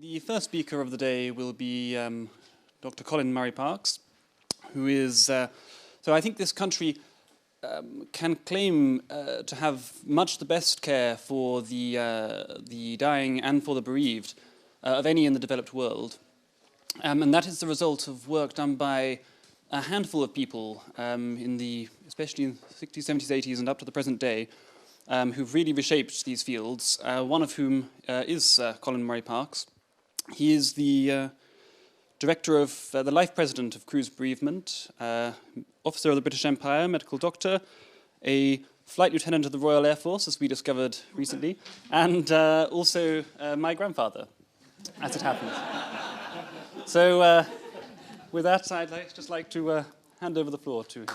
The first speaker of the day will be Dr. Colin Murray-Parkes, who is, so I think this country can claim to have much the best care for the dying and for the bereaved of any in the developed world. And that is the result of work done by a handful of people especially in the 60s, 70s, 80s and up to the present day, who've really reshaped these fields, one of whom is Colin Murray-Parkes. He is the director of, the life president of Bereavement, officer of the British Empire, medical doctor, a flight lieutenant of the Royal Air Force, as we discovered recently, and also my grandfather, as it happens. So with that, I'd just like to hand over the floor to him.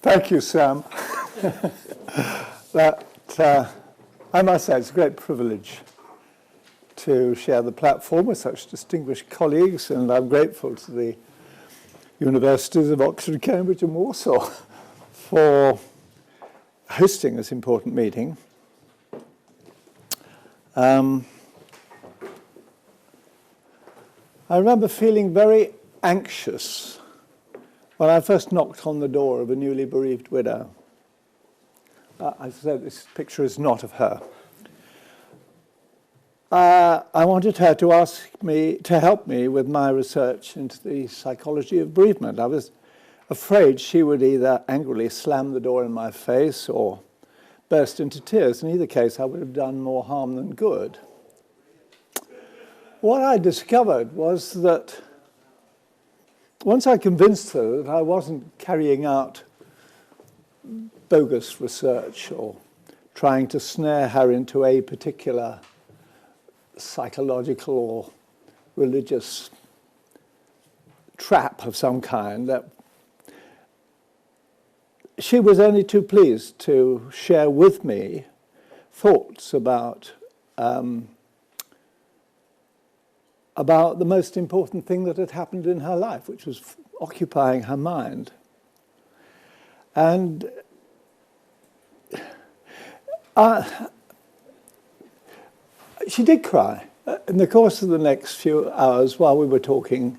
Thank you, Sam. I must say, it's a great privilege to share the platform with such distinguished colleagues, and I'm grateful to the universities of Oxford, Cambridge, and Warsaw for hosting this important meeting. I remember feeling very anxious when I first knocked on the door of a newly bereaved widow. I said this picture is not of her. I wanted her to ask me to help me with my research into the psychology of bereavement. I was afraid she would either angrily slam the door in my face or burst into tears. In either case, I would have done more harm than good. What I discovered was that once I convinced her that I wasn't carrying out bogus research or trying to snare her into a particular psychological or religious trap of some kind, that she was only too pleased to share with me thoughts about the most important thing that had happened in her life, which was occupying her mind. And she did cry. In the course of the next few hours while we were talking,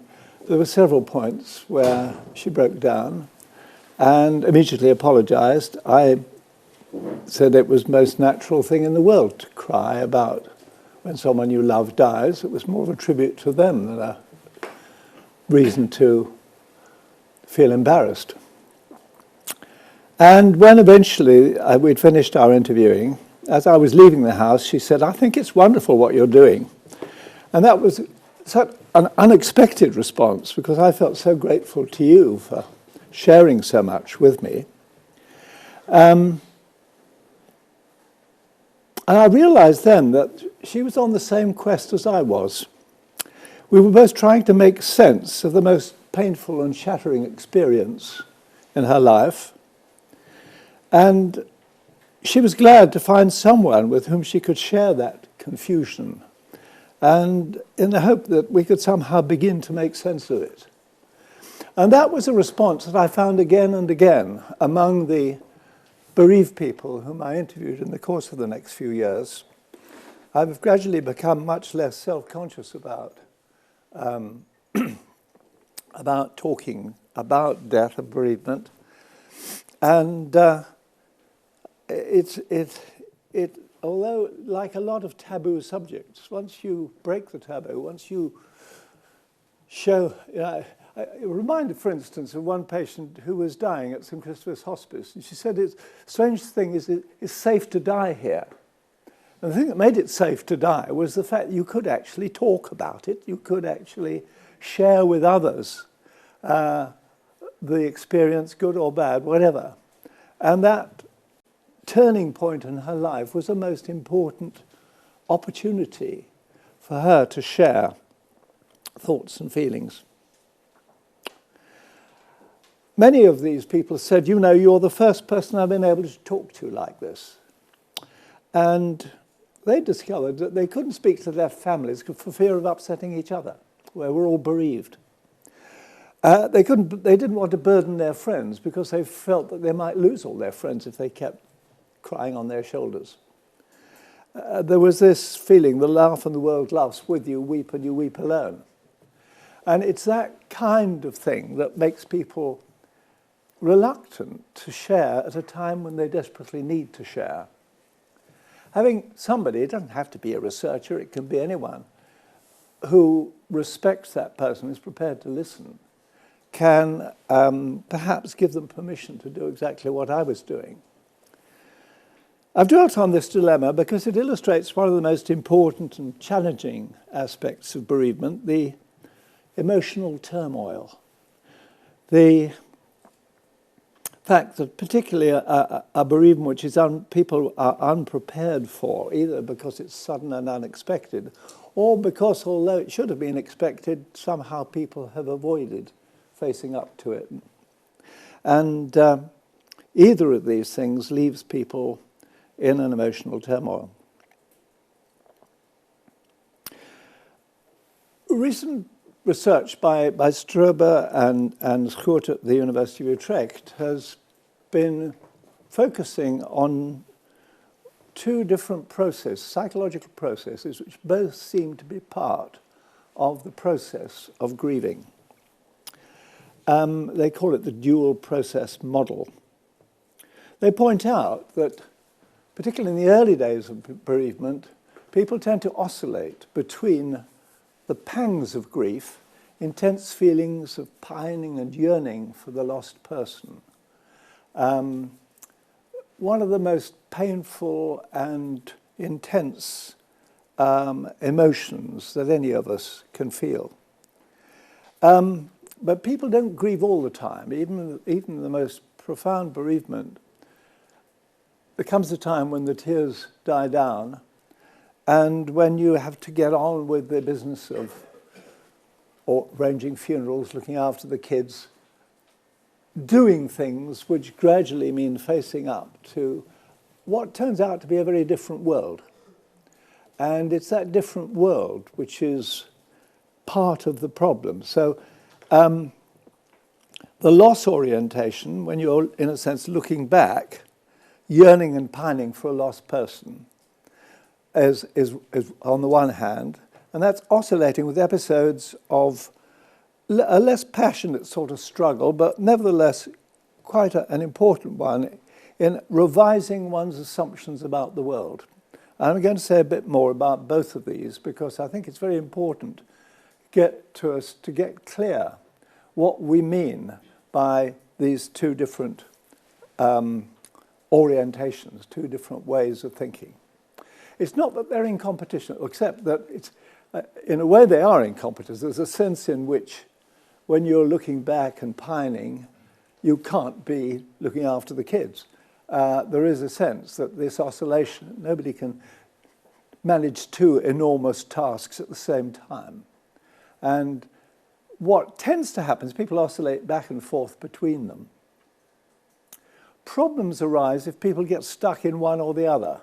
there were several points where she broke down and immediately apologized. I said it was the most natural thing in the world to cry about when someone you love dies. It was more of a tribute to them than a reason to feel embarrassed. And when eventually we'd finished our interviewing, as I was leaving the house, she said, "I think it's wonderful what you're doing." And that was such an unexpected response, because I felt so grateful to you for sharing so much with me. And I realized then that she was on the same quest as I was. We were both trying to make sense of the most painful and shattering experience in her life. And she was glad to find someone with whom she could share that confusion, and in the hope that we could somehow begin to make sense of it. And that was a response that I found again and again among the bereaved people whom I interviewed in the course of the next few years. I've gradually become much less self-conscious about talking about death and bereavement, and although like a lot of taboo subjects, once you break the taboo, once you show, I reminded, for instance, of one patient who was dying at St. Christopher's Hospice, and she said, "The strange thing is it's safe to die here." And the thing that made it safe to die was the fact that you could actually talk about it, you could actually share with others the experience, good or bad, whatever. And that turning point in her life was a most important opportunity for her to share thoughts and feelings. Many of these people said, "You know, you're the first person I've been able to talk to like this." And they discovered that they couldn't speak to their families for fear of upsetting each other, where we're all bereaved. They didn't want to burden their friends because they felt that they might lose all their friends if they kept crying on their shoulders. There was this feeling, the laugh and the world laughs with you, weep and you weep alone. And it's that kind of thing that makes people reluctant to share at a time when they desperately need to share. Having somebody, it doesn't have to be a researcher, it can be anyone, who respects that person, is prepared to listen, can perhaps give them permission to do exactly what I was doing. I've dwelt on this dilemma because it illustrates one of the most important and challenging aspects of bereavement, the emotional turmoil. The fact that particularly a bereavement which is people are unprepared for, either because it's sudden and unexpected, or because, although it should have been expected, somehow people have avoided facing up to it. And either of these things leaves people in an emotional turmoil. Recent research by Strober and Schoot at the University of Utrecht has been focusing on two different processes, psychological processes, which both seem to be part of the process of grieving. They call it the dual process model. They point out that, particularly in the early days of bereavement, people tend to oscillate between the pangs of grief, intense feelings of pining and yearning for the lost person. One of the most painful and intense emotions that any of us can feel. But people don't grieve all the time. Even the most profound bereavement, there comes a time when the tears die down and when you have to get on with the business of arranging funerals, looking after the kids, doing things which gradually mean facing up to what turns out to be a very different world. And it's that different world which is part of the problem. So the loss orientation, when you're, in a sense, looking back, yearning and pining for a lost person, is on the one hand, and that's oscillating with episodes of a less passionate sort of struggle, but nevertheless quite an important one in revising one's assumptions about the world. I'm going to say a bit more about both of these because I think it's very important to get clear what we mean by these two different orientations, two different ways of thinking. It's not that they're in competition, except that it's, in a way they are in competition. There's a sense in which when you're looking back and pining, you can't be looking after the kids. There is a sense that this oscillation, nobody can manage two enormous tasks at the same time. And what tends to happen is people oscillate back and forth between them. Problems arise if people get stuck in one or the other.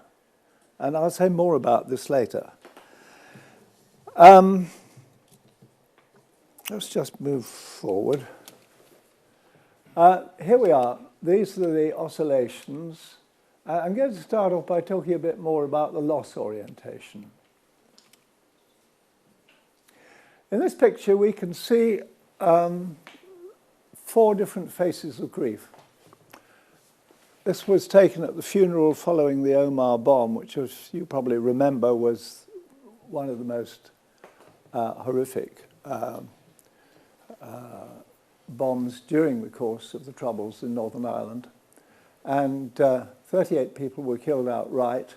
And I'll say more about this later. Let's just move forward. Here we are. These are the oscillations. I'm going to start off by talking a bit more about the loss orientation. In this picture, we can see 4 different faces of grief. This was taken at the funeral following the Omagh bomb, which, as you probably remember, was one of the most horrific bombs during the course of the Troubles in Northern Ireland. And 38 people were killed outright.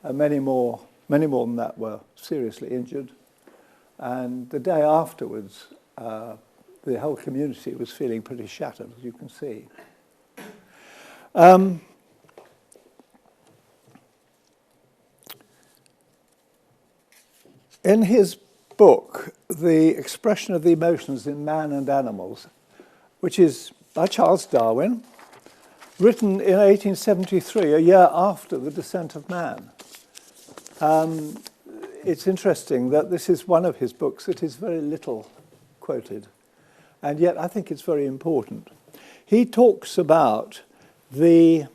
Many more than that were seriously injured. And the day afterwards, the whole community was feeling pretty shattered, as you can see. In his book, The Expression of the Emotions in Man and Animals, which is by Charles Darwin, written in 1873, a year after The Descent of Man. It's interesting that this is one of his books that is very little quoted. and yet I think it's very important. He talks about the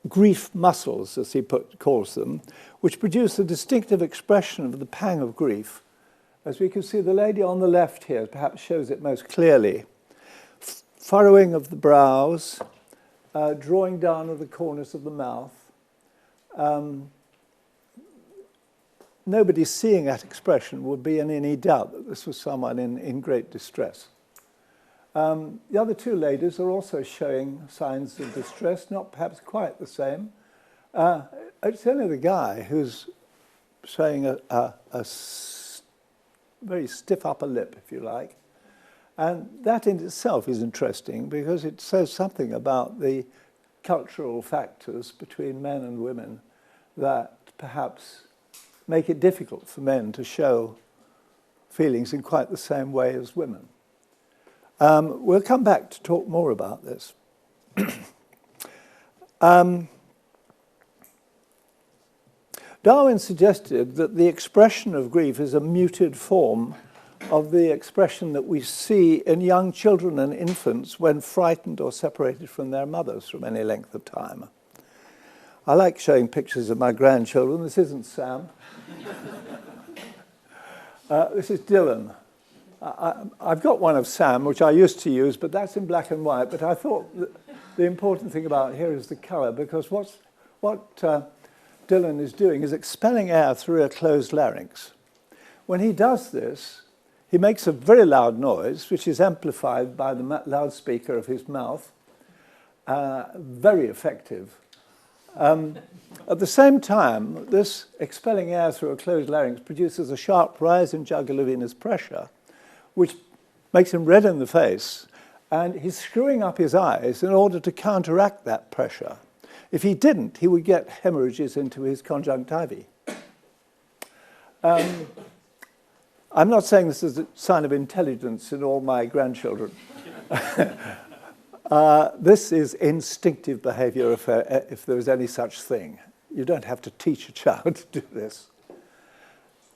grief muscles, as he calls them, which produce a distinctive expression of the pang of grief. As we can see, the lady on the left here perhaps shows it most clearly. Furrowing of the brows, drawing down of the corners of the mouth. Nobody seeing that expression would be in any doubt that this was someone in great distress. The other two ladies are also showing signs of distress, not perhaps quite the same. It's only the guy who's showing a very stiff upper lip, if you like. And that in itself is interesting because it says something about the cultural factors between men and women that perhaps make it difficult for men to show feelings in quite the same way as women. We'll come back to talk more about this. Darwin suggested that the expression of grief is a muted form of the expression that we see in young children and infants when frightened or separated from their mothers from any length of time. I like showing pictures of my grandchildren. This isn't Sam. This is Dylan. I've got one of Sam, which I used to use, but that's in black and white. But I thought the important thing about here is the colour, because what Dylan is doing is expelling air through a closed larynx. When he does this, he makes a very loud noise, which is amplified by the loudspeaker of his mouth. Very effective. At the same time, this expelling air through a closed larynx produces a sharp rise in jugular venous pressure, which makes him red in the face, and he's screwing up his eyes in order to counteract that pressure. If he didn't, he would get hemorrhages into his conjunctiva. I'm not saying this is a sign of intelligence in all my grandchildren. This is instinctive behaviour if there is any such thing. You don't have to teach a child to do this.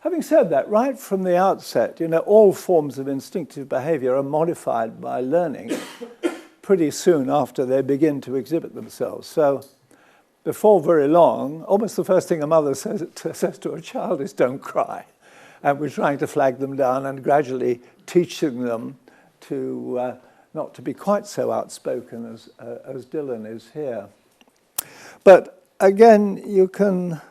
Having said that, right from the outset, all forms of instinctive behaviour are modified by learning pretty soon after they begin to exhibit themselves. So before very long, almost the first thing a mother says to a child is, "Don't cry." And we're trying to flag them down and gradually teaching them to not to be quite so outspoken as Dylan is here. But again, you can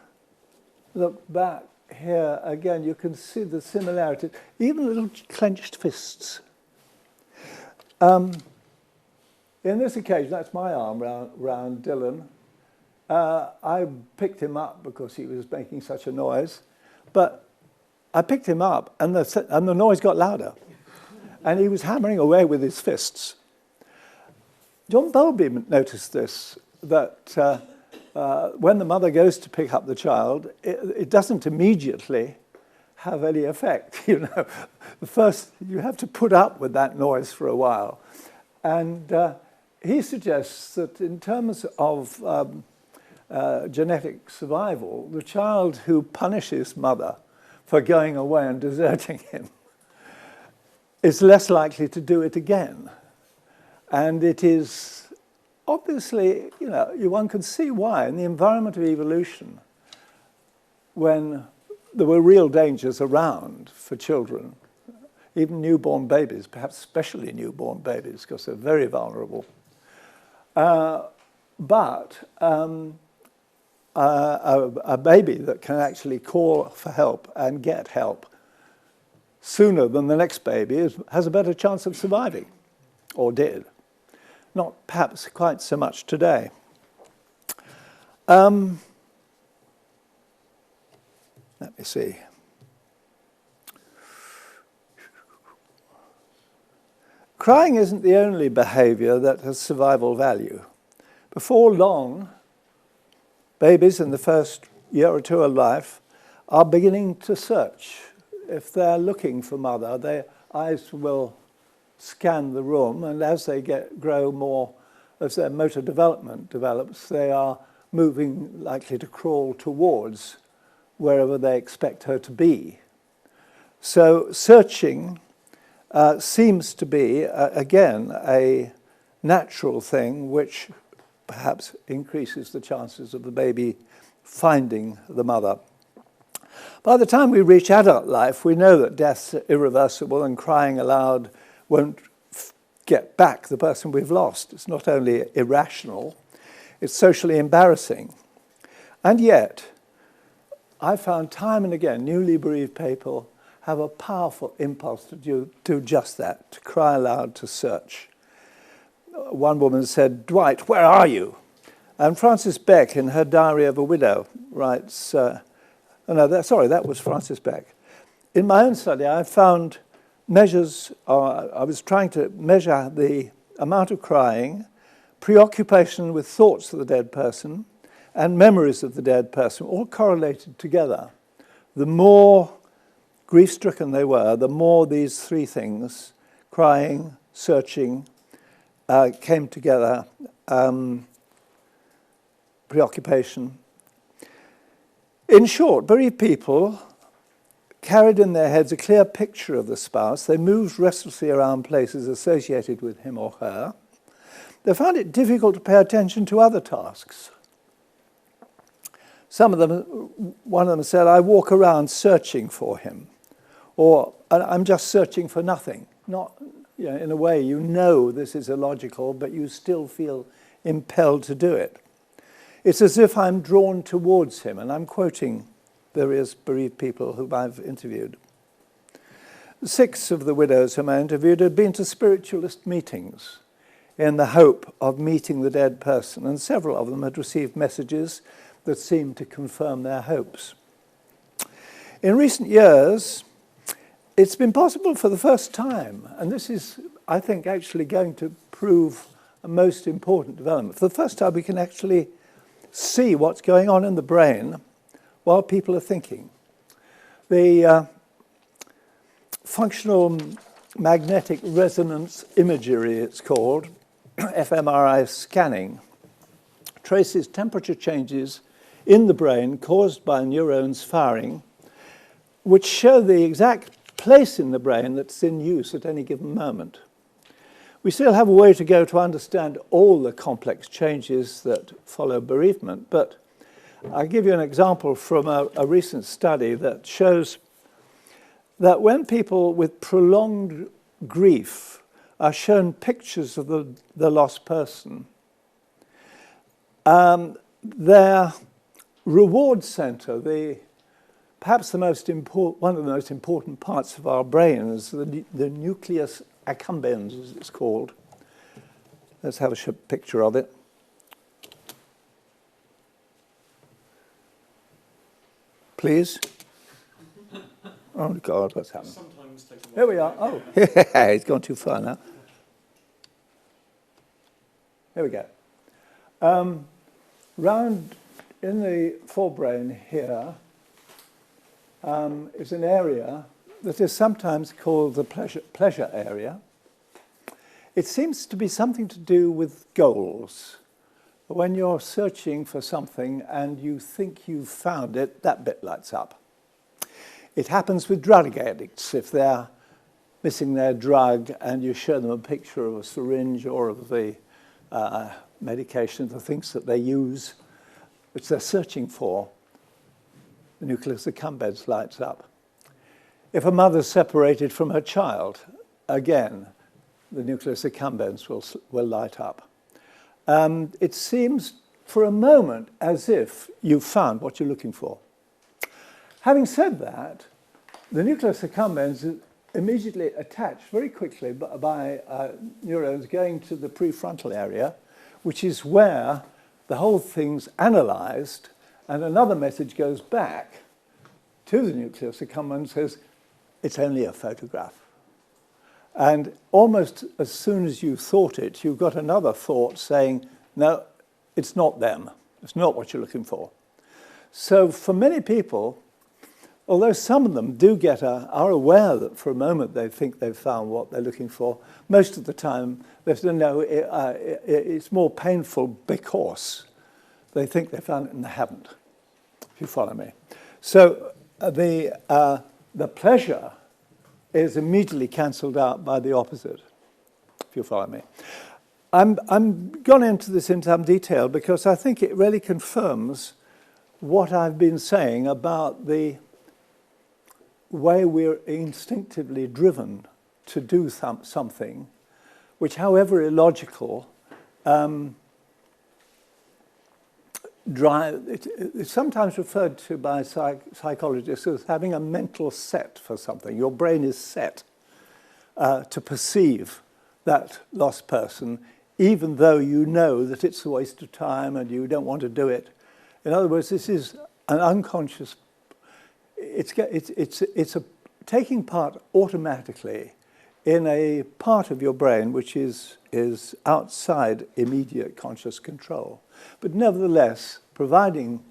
look back here again, you can see the similarities, even little clenched fists. In this occasion, that's my arm round Dylan. I picked him up because he was making such a noise, but I picked him up and the noise got louder, and he was hammering away with his fists. John Bowlby noticed this, that when the mother goes to pick up the child, it doesn't immediately have any effect. First you have to put up with that noise for a while. And he suggests that in terms of genetic survival, the child who punishes mother for going away and deserting him is less likely to do it again. And it is obviously, one can see why in the environment of evolution, when there were real dangers around for children, even newborn babies, perhaps especially newborn babies, because they're very vulnerable. But a baby that can actually call for help and get help sooner than the next baby has a better chance of surviving, or did. Not perhaps quite so much today. Let me see. Crying isn't the only behaviour that has survival value. Before long, babies in the first year or two of life are beginning to search. If they're looking for mother, their eyes will scan the room, and as they grow more, as their motor development develops, they are likely to crawl towards wherever they expect her to be. So searching seems to be, again, a natural thing which perhaps increases the chances of the baby finding the mother. By the time we reach adult life, we know that death's irreversible and crying aloud won't get back the person we've lost. It's not only irrational, it's socially embarrassing. And yet, I found time and again, newly bereaved people have a powerful impulse to do just that, to cry aloud, to search. One woman said, "Dwight, where are you?" And Frances Beck, in her Diary of a Widow, writes, that was Frances Beck. In my own study, I found measures, I was trying to measure the amount of crying, preoccupation with thoughts of the dead person, and memories of the dead person, all correlated together. The more grief-stricken they were, the more these three things, crying, searching, came together, preoccupation. In short, bereaved people carried in their heads a clear picture of the spouse. They moved restlessly around places associated with him or her. They found it difficult to pay attention to other tasks. One of them said, "I walk around searching for him," or "I'm just searching for nothing." Not, in a way, you know this is illogical, but you still feel impelled to do it. It's as if I'm drawn towards him, and I'm quoting various bereaved people whom I've interviewed. 6 of the widows whom I interviewed had been to spiritualist meetings in the hope of meeting the dead person, and several of them had received messages that seemed to confirm their hopes. In recent years, it's been possible for the first time, and this is, I think, actually going to prove a most important development. For the first time, we can actually see what's going on in the brain while people are thinking. The functional magnetic resonance imagery, it's called, fMRI scanning, traces temperature changes in the brain caused by neurons firing, which show the exact place in the brain that's in use at any given moment. We still have a way to go to understand all the complex changes that follow bereavement, but I'll give you an example from a recent study that shows that when people with prolonged grief are shown pictures of the lost person, their reward center, perhaps one of the most important parts of our brain is the nucleus accumbens, as it's called. Let's have a picture of it. Please. Oh, God, what's happened? Here we are. Oh, it's gone too far now. Here we go. Round in the forebrain here is an area that is sometimes called the pleasure area. It seems to be something to do with goals. When you're searching for something and you think you've found it, that bit lights up. It happens with drug addicts. If they're missing their drug and you show them a picture of a syringe or of the medication, the things that they use, which they're searching for, the nucleus accumbens lights up. If a mother's separated from her child, again, the nucleus accumbens will light up. It seems for a moment as if you've found what you're looking for. Having said that, the nucleus accumbens is immediately attached very quickly by neurons going to the prefrontal area, which is where the whole thing's analyzed, and another message goes back to the nucleus accumbens and says, it's only a photograph. And almost as soon as you thought it, you've got another thought saying, no, it's not them. It's not what you're looking for. So for many people, although some of them are aware that for a moment they think they've found what they're looking for, most of the time they say, no, it's more painful because they think they found it and they haven't, if you follow me. So the pleasure is immediately cancelled out by the opposite, if you follow me. I'm gone into this in some detail because I think it really confirms what I've been saying about the way we're instinctively driven to do something, which, however illogical, it's sometimes referred to by psychologists as having a mental set for something. Your brain is set to perceive that lost person, even though you know that it's a waste of time and you don't want to do it. In other words, this is an unconscious. It's taking part automatically in a part of your brain which is outside immediate conscious control, but nevertheless providing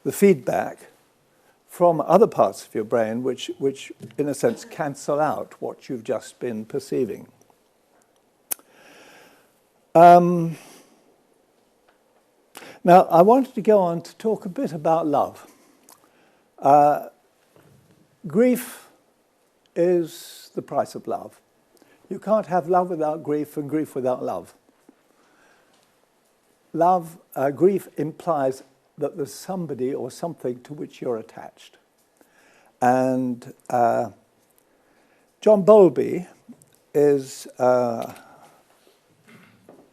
the feedback from other parts of your brain which in a sense cancel out what you've just been perceiving. Now, I wanted to go on to talk a bit about love. Grief is the price of love. You can't have love without grief and grief without love. Grief implies that there's somebody or something to which you're attached. And John Bowlby is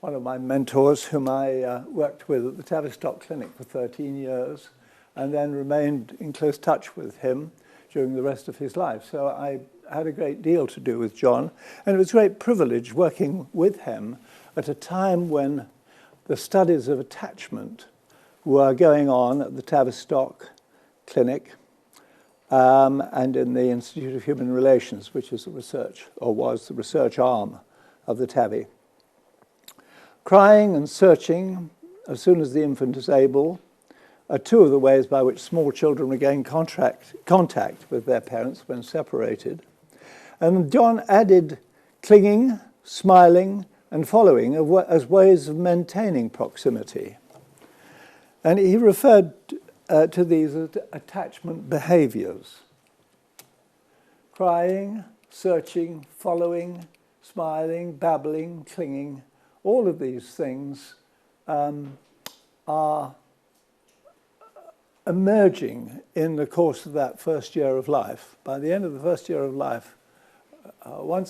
one of my mentors whom I worked with at the Tavistock Clinic for 13 years and then remained in close touch with him during the rest of his life. So I had a great deal to do with John, and it was a great privilege working with him at a time when the studies of attachment were going on at the Tavistock Clinic and in the Institute of Human Relations, which is the research, or was the research arm of the TAVI. Crying and searching as soon as the infant is able are two of the ways by which small children regain contact with their parents when separated. And John added clinging, smiling, and following as ways of maintaining proximity. And he referred to these as attachment behaviours. Crying, searching, following, smiling, babbling, clinging, all of these things are emerging in the course of that first year of life. By the end of the first year of life, I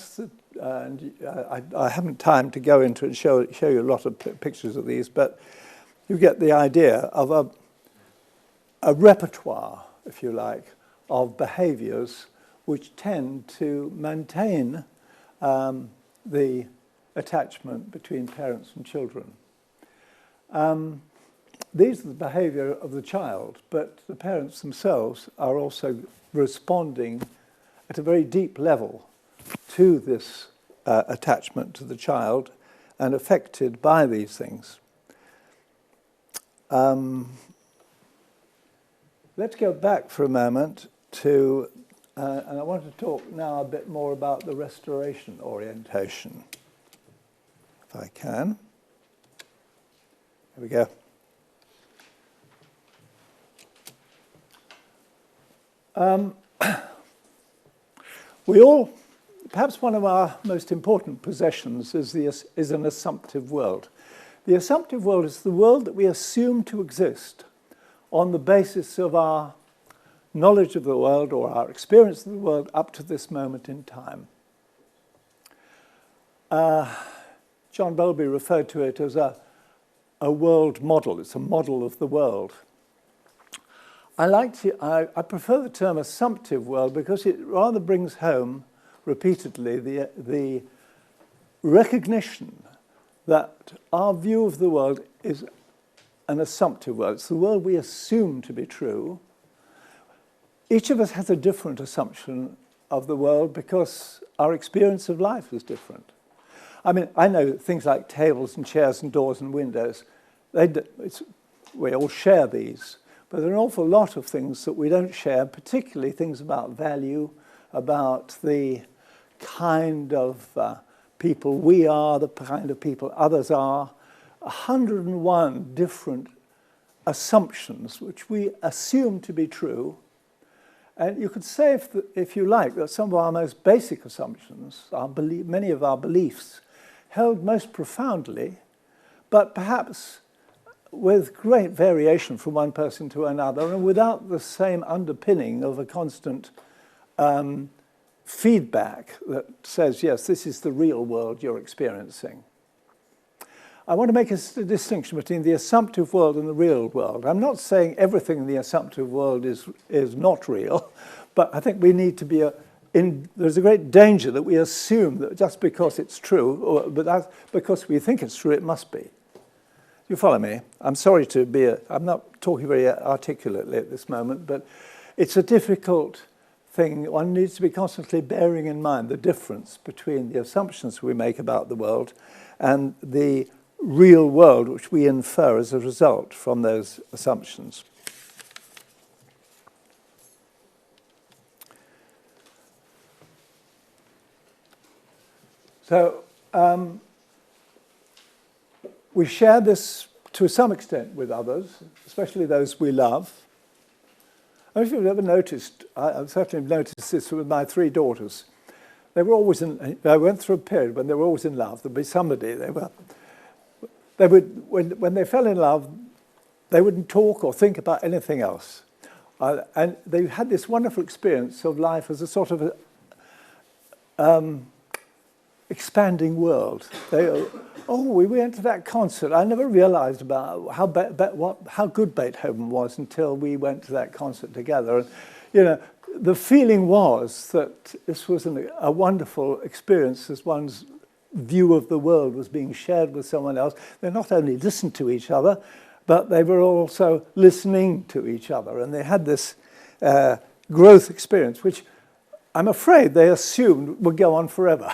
haven't time to go into it and show you a lot of pictures of these, but you get the idea of a repertoire, if you like, of behaviours which tend to maintain the attachment between parents and children. These are the behaviour of the child, but the parents themselves are also responding at a very deep level to this attachment to the child and affected by these things. Let's go back for a moment to, and I want to talk now a bit more about the restoration orientation, if I can. Here we go. We all, perhaps one of our most important possessions is an assumptive world. The assumptive world is the world that we assume to exist on the basis of our knowledge of the world or our experience of the world up to this moment in time. John Bowlby referred to it as a world model. It's a model of the world. I prefer the term assumptive world because it rather brings home repeatedly the recognition that our view of the world is an assumptive world. It's the world we assume to be true. Each of us has a different assumption of the world because our experience of life is different. I mean, I know things like tables and chairs and doors and windows, we all share these. But there are an awful lot of things that we don't share, particularly things about value, about the kind of people we are, the kind of people others are. 101 different assumptions which we assume to be true, And you could say, if you like, that some of our most basic assumptions, many of our beliefs, held most profoundly, but perhaps with great variation from one person to another, and without the same underpinning of a constant feedback that says, yes, this is the real world you're experiencing. I want to make a distinction between the assumptive world and the real world. I'm not saying everything in the assumptive world is not real, but I think we need to be there's a great danger that we assume that just because it's true, but that's because we think it's true, it must be. You follow me? I'm sorry to be I'm not talking very articulately at this moment, but it's a difficult thing. One needs to be constantly bearing in mind the difference between the assumptions we make about the world and the real world which we infer as a result from those assumptions. So we share this to some extent with others, especially those we love. I don't know if you've ever noticed, I've certainly noticed this with my 3 daughters. They were always I went through a period when they were always in love. There'd be somebody, when they fell in love, they wouldn't talk or think about anything else. And they had this wonderful experience of life as a sort of expanding world. We went to that concert. I never realized about how good Beethoven was until we went to that concert together. And, the feeling was that this was a wonderful experience as one's view of the world was being shared with someone else. They not only listened to each other, but they were also listening to each other. And they had this growth experience, which I'm afraid they assumed would go on forever.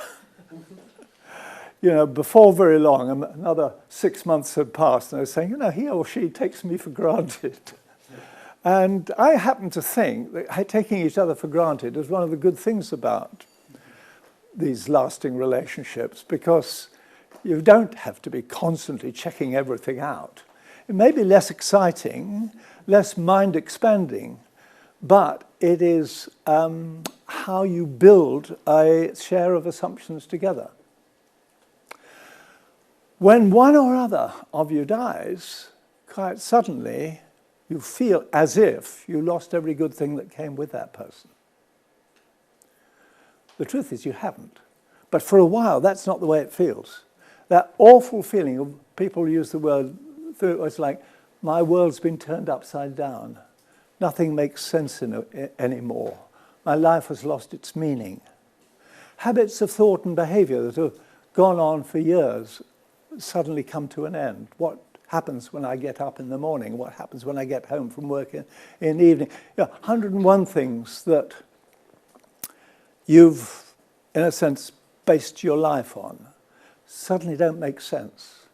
Before very long, another 6 months had passed, and I was saying, he or she takes me for granted. And I happen to think that taking each other for granted is one of the good things about these lasting relationships, because you don't have to be constantly checking everything out. It may be less exciting, less mind-expanding, but it is how you build a share of assumptions together. When one or other of you dies, quite suddenly you feel as if you lost every good thing that came with that person. The truth is you haven't. But for a while, that's not the way it feels. That awful feeling of people use the word, it's like, my world's been turned upside down. Nothing makes sense anymore. My life has lost its meaning. Habits of thought and behaviour that have gone on for years suddenly come to an end. What happens when I get up in the morning? What happens when I get home from work in the evening? 101 things that you've, in a sense, based your life on suddenly don't make sense.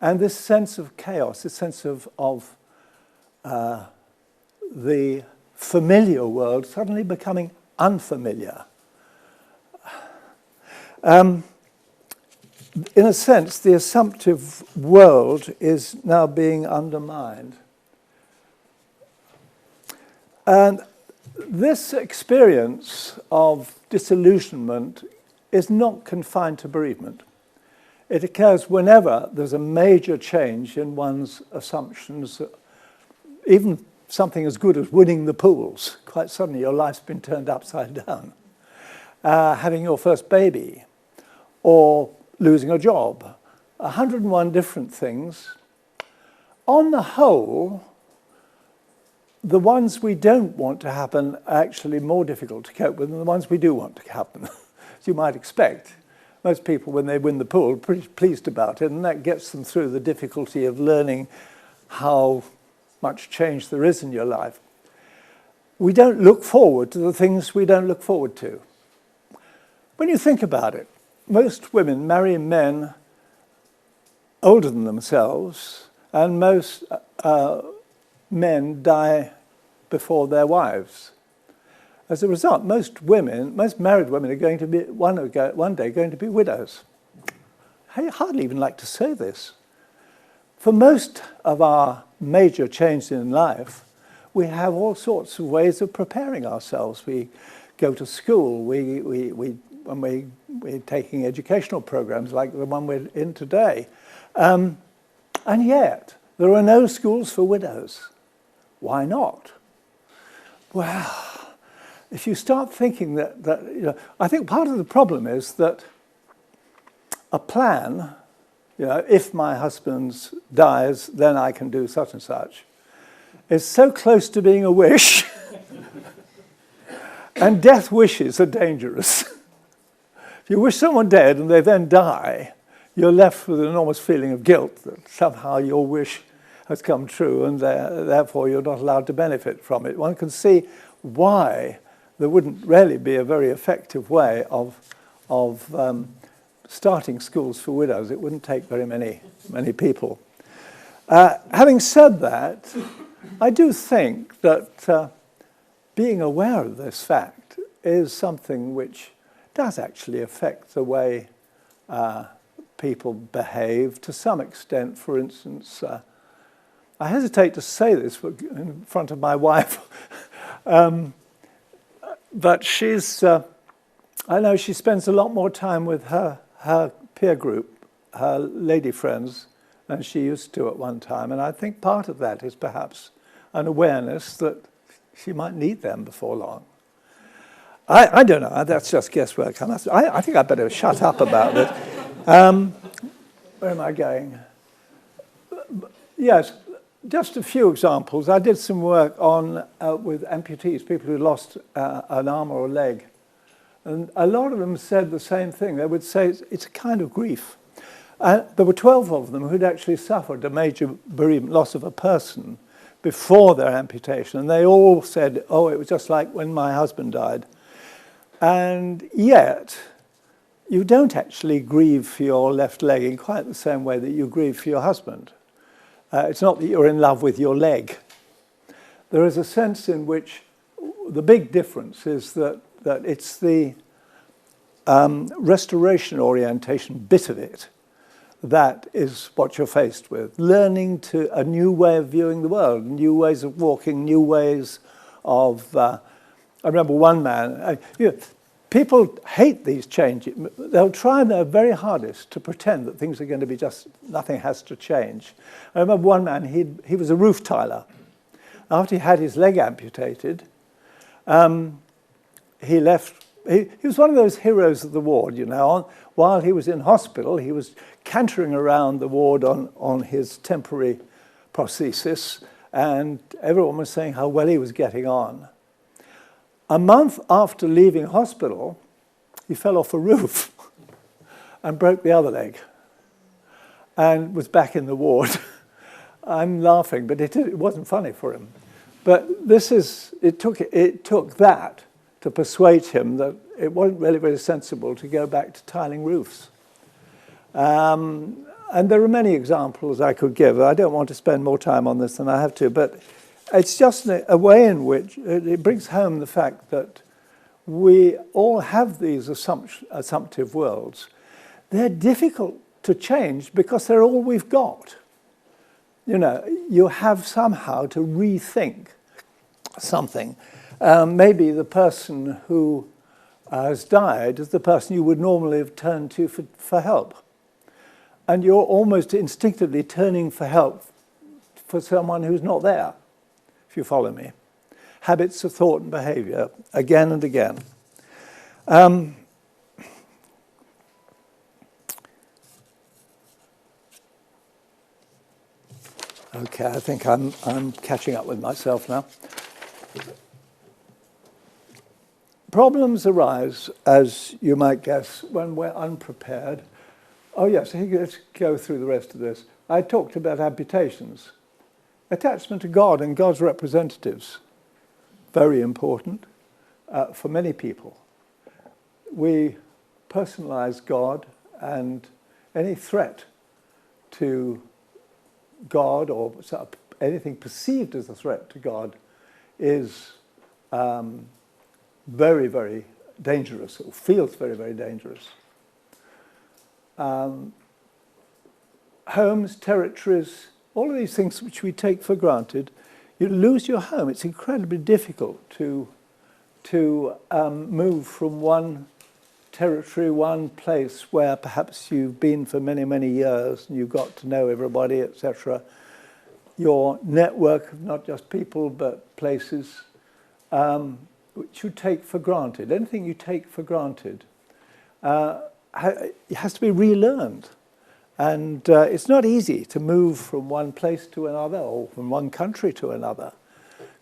And this sense of chaos, this sense of the familiar world suddenly becoming unfamiliar. In a sense, the assumptive world is now being undermined. And this experience of disillusionment is not confined to bereavement. It occurs whenever there's a major change in one's assumptions, even something as good as winning the pools. Quite suddenly your life's been turned upside down. Having your first baby, or losing a job, 101 different things. On the whole, the ones we don't want to happen are actually more difficult to cope with than the ones we do want to happen, as you might expect. Most people, when they win the pool, are pretty pleased about it, and that gets them through the difficulty of learning how much change there is in your life. We don't look forward to the things we don't look forward to. When you think about it, most women marry men older than themselves, and most men die before their wives. As a result, most married women are going to be one day going to be widows. I hardly even like to say this. For most of our major changes in life, we have all sorts of ways of preparing ourselves. We go to school, when we're taking educational programs like the one we're in today. And yet, there are no schools for widows. Why not? Well, if you start thinking that you know, I think part of the problem is that a plan, you know, if my husband dies, then I can do such and such, is so close to being a wish. And death wishes are dangerous. If you wish someone dead and they then die, you're left with an enormous feeling of guilt that somehow your wish has come true and therefore you're not allowed to benefit from it. One can see why there wouldn't really be a very effective way of starting schools for widows. It wouldn't take very many people. Having said that, I do think that being aware of this fact is something which does actually affect the way people behave to some extent. For instance, I hesitate to say this in front of my wife, but she's, I know she spends a lot more time with her peer group, her lady friends, than she used to at one time. And I think part of that is perhaps an awareness that she might need them before long. I don't know, that's just guesswork. I think I better shut up about this. Where am I going? Yes, just a few examples. I did some work on with amputees, people who lost an arm or a leg. And a lot of them said the same thing. They would say it's a kind of grief. There were 12 of them who'd actually suffered a major bereavement, loss of a person, before their amputation. And they all said, oh, it was just like when my husband died. And yet, you don't actually grieve for your left leg in quite the same way that you grieve for your husband. It's not that you're in love with your leg. There is a sense in which the big difference is that it's the restoration orientation bit of it that is what you're faced with. Learning to a new way of viewing the world, new ways of walking, new ways of... I remember one man, people hate these changes. They'll try their very hardest to pretend that things are going to be just, nothing has to change. I remember one man, he was a roof tiler. After he had his leg amputated, he left. He was one of those heroes of the ward, you know. While he was in hospital, he was cantering around the ward on his temporary prosthesis, and everyone was saying how well he was getting on. A month after leaving hospital, he fell off a roof and broke the other leg and was back in the ward. I'm laughing, but it wasn't funny for him. But it took that to persuade him that it wasn't really very sensible to go back to tiling roofs. And there are many examples I could give. I don't want to spend more time on this than I have to, but it's just a way in which it brings home the fact that we all have these assumptive worlds. They're difficult to change because they're all we've got. You know, you have somehow to rethink something. Maybe the person who has died is the person you would normally have turned to for help. And you're almost instinctively turning for help for someone who's not there. If you follow me. Habits of thought and behaviour, again and again. Okay, I think I'm catching up with myself now. Problems arise, as you might guess, when we're unprepared. Oh yes, let's go through the rest of this. I talked about amputations. Attachment to God and God's representatives, very important for many people. We personalize God, and any threat to God or anything perceived as a threat to God is very, very dangerous, or feels very, very dangerous. Homes, territories, all of these things which we take for granted you lose your home. It's incredibly difficult to move from one territory, one place where perhaps you've been for many, many years and you've got to know everybody, etc. Your network of not just people but places, which you take for granted. Anything you take for granted it has to be relearned. And it's not easy to move from one place to another or from one country to another.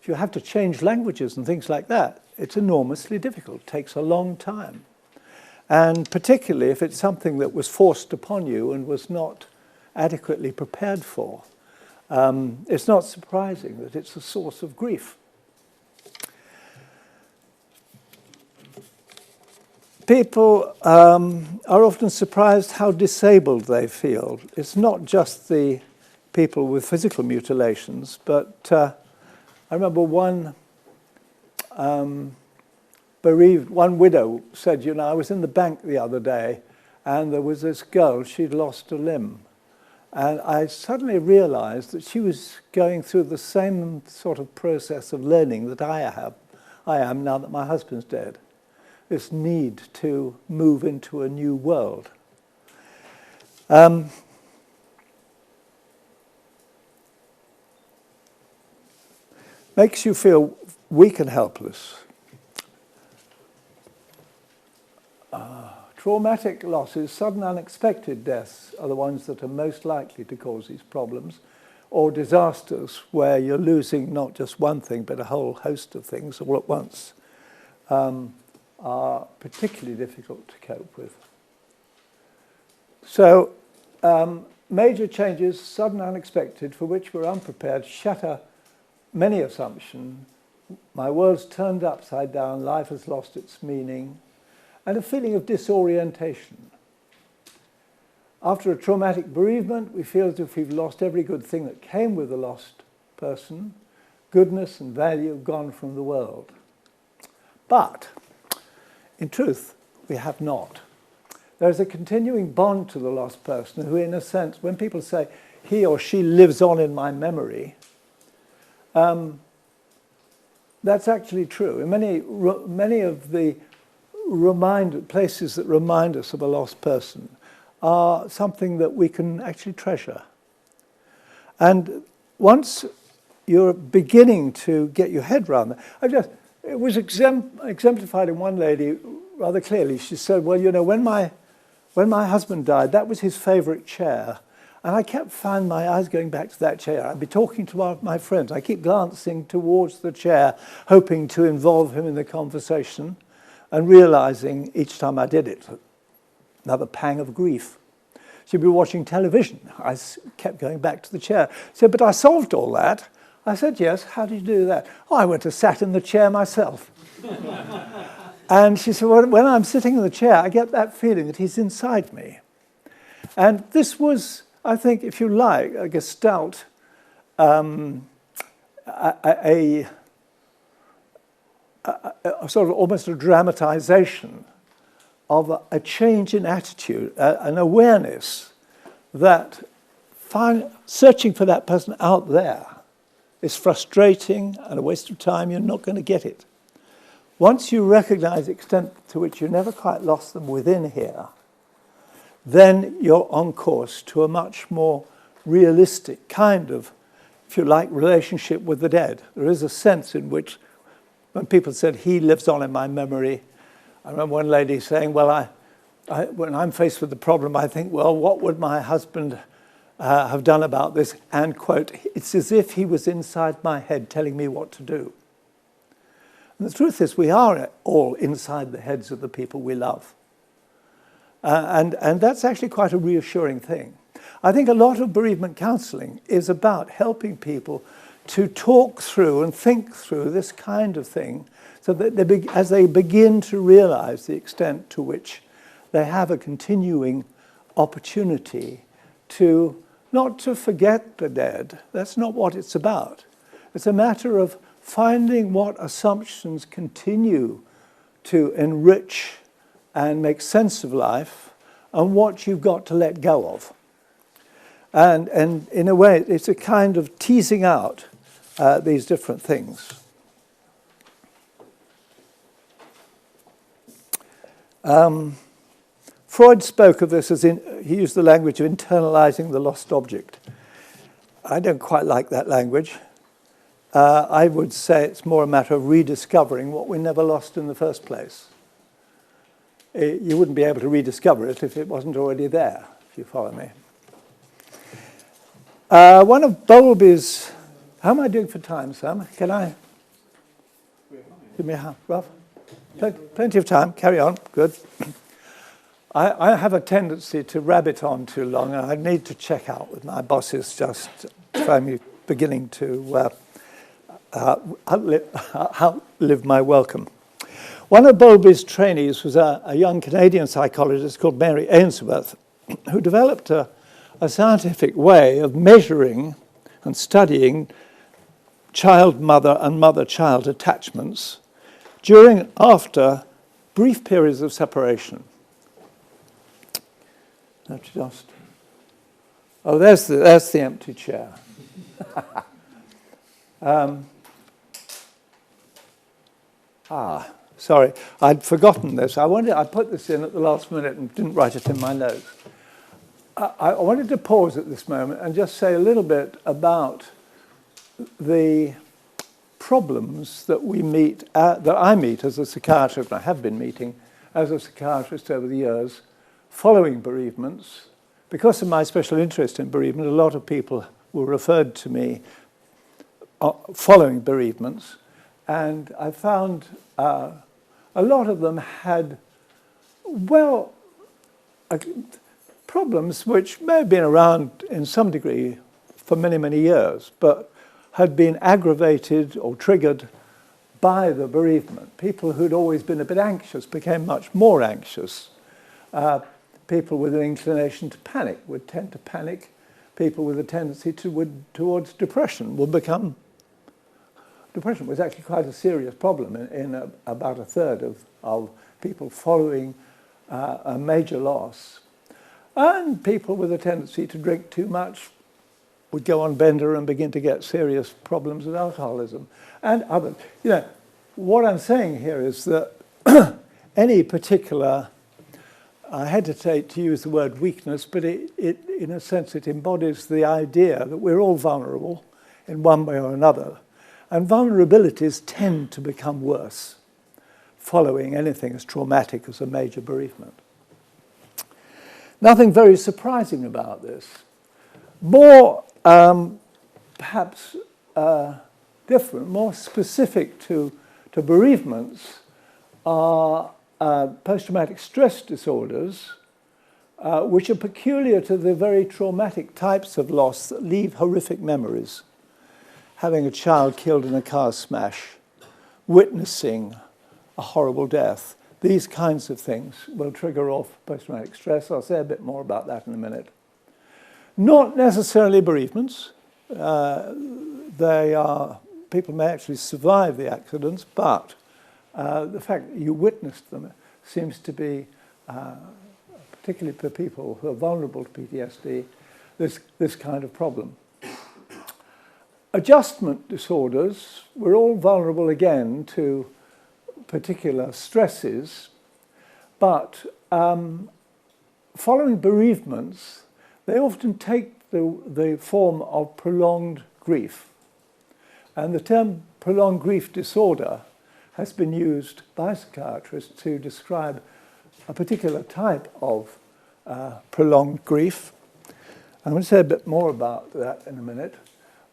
If you have to change languages and things like that, it's enormously difficult. It takes a long time. And particularly if it's something that was forced upon you and was not adequately prepared for, it's not surprising that it's a source of grief. People are often surprised how disabled they feel. It's not just the people with physical mutilations, but I remember one one widow said, I was in the bank the other day and there was this girl, she'd lost a limb. And I suddenly realized that she was going through the same sort of process of learning that I am now that my husband's dead. This need to move into a new world. Makes you feel weak and helpless. Traumatic losses, sudden unexpected deaths are the ones that are most likely to cause these problems, or disasters where you're losing not just one thing but a whole host of things all at once. Are particularly difficult to cope with. So, major changes, sudden, unexpected, for which we're unprepared, shatter many assumptions. My world's turned upside down, life has lost its meaning, and a feeling of disorientation. After a traumatic bereavement, we feel as if we've lost every good thing that came with the lost person. Goodness and value have gone from the world. But in truth, we have not. There's a continuing bond to the lost person who, in a sense, when people say, he or she lives on in my memory, that's actually true. In many of the places that remind us of a lost person are something that we can actually treasure. And once you're beginning to get your head around that, it was exemplified in one lady rather clearly. She said, well, when my husband died, that was his favorite chair. And I kept finding my eyes going back to that chair. I'd be talking to my friends. I keep glancing towards the chair, hoping to involve him in the conversation, and realizing each time I did it, another pang of grief. She'd be watching television. I kept going back to the chair. She said, but I solved all that. I said, yes, how did you do that? Oh, I went and sat in the chair myself. And she said, well, when I'm sitting in the chair, I get that feeling that he's inside me. And this was, I think, if you like, a gestalt, a sort of almost a dramatization of a change in attitude, an awareness that searching for that person out there is frustrating and a waste of time. You're not going to get it. Once you recognize the extent to which you never quite lost them within here, then you're on course to a much more realistic kind of, if you like, relationship with the dead. There is a sense in which, when people said, he lives on in my memory, I remember one lady saying, well, when I'm faced with the problem, I think, well, what would my husband have done about this? And, quote, it's as if he was inside my head telling me what to do. And the truth is, we are all inside the heads of the people we love. And that's actually quite a reassuring thing. I think a lot of bereavement counselling is about helping people to talk through and think through this kind of thing so that as they begin to realize the extent to which they have a continuing opportunity to not to forget the dead. That's not what it's about. It's a matter of finding what assumptions continue to enrich and make sense of life and what you've got to let go of. And in a way, it's a kind of teasing out these different things. Freud spoke of this as he used the language of internalizing the lost object. I don't quite like that language. I would say it's more a matter of rediscovering what we never lost in the first place. You wouldn't be able to rediscover it if it wasn't already there, if you follow me. One of Bowlby's... How am I doing for time, Sam? Can I... Give me a hand, Ralph? Plenty of time. Carry on. Good. I have a tendency to rabbit on too long, and I need to check out with my bosses just if I'm beginning to outlive my welcome. One of Bowlby's trainees was a young Canadian psychologist called Mary Ainsworth, who developed a scientific way of measuring and studying child-mother and mother-child attachments during and after brief periods of separation. That's just... Oh, there's the empty chair. Sorry, I'd forgotten this. I put this in at the last minute and didn't write it in my notes. I wanted to pause at this moment and just say a little bit about the problems that we meet, that I meet as a psychiatrist, and I have been meeting as a psychiatrist over the years, following bereavements. Because of my special interest in bereavement, a lot of people were referred to me following bereavements, and I found a lot of them had, well, problems which may have been around in some degree for many, many years, but had been aggravated or triggered by the bereavement. People who'd always been a bit anxious became much more anxious. People with an inclination to panic would tend to panic. People with a tendency towards depression will become... Depression was actually quite a serious problem in about a third of people following a major loss. And people with a tendency to drink too much would go on bender and begin to get serious problems with alcoholism and others. You know, what I'm saying here is that any particular... I hesitate to use the word weakness, but it, in a sense, it embodies the idea that we're all vulnerable in one way or another. And vulnerabilities tend to become worse following anything as traumatic as a major bereavement. Nothing very surprising about this. More, perhaps, different, more specific to bereavements are post-traumatic stress disorders, which are peculiar to the very traumatic types of loss that leave horrific memories. Having a child killed in a car smash, witnessing a horrible death, these kinds of things will trigger off post-traumatic stress. I'll say a bit more about that in a minute. Not necessarily bereavements. People may actually survive the accidents, but the fact that you witnessed them seems to be, particularly for people who are vulnerable to PTSD, this kind of problem. Adjustment disorders, we're all vulnerable again to particular stresses, but following bereavements, they often take the form of prolonged grief. And the term prolonged grief disorder has been used by psychiatrists to describe a particular type of prolonged grief. I'm going to say a bit more about that in a minute.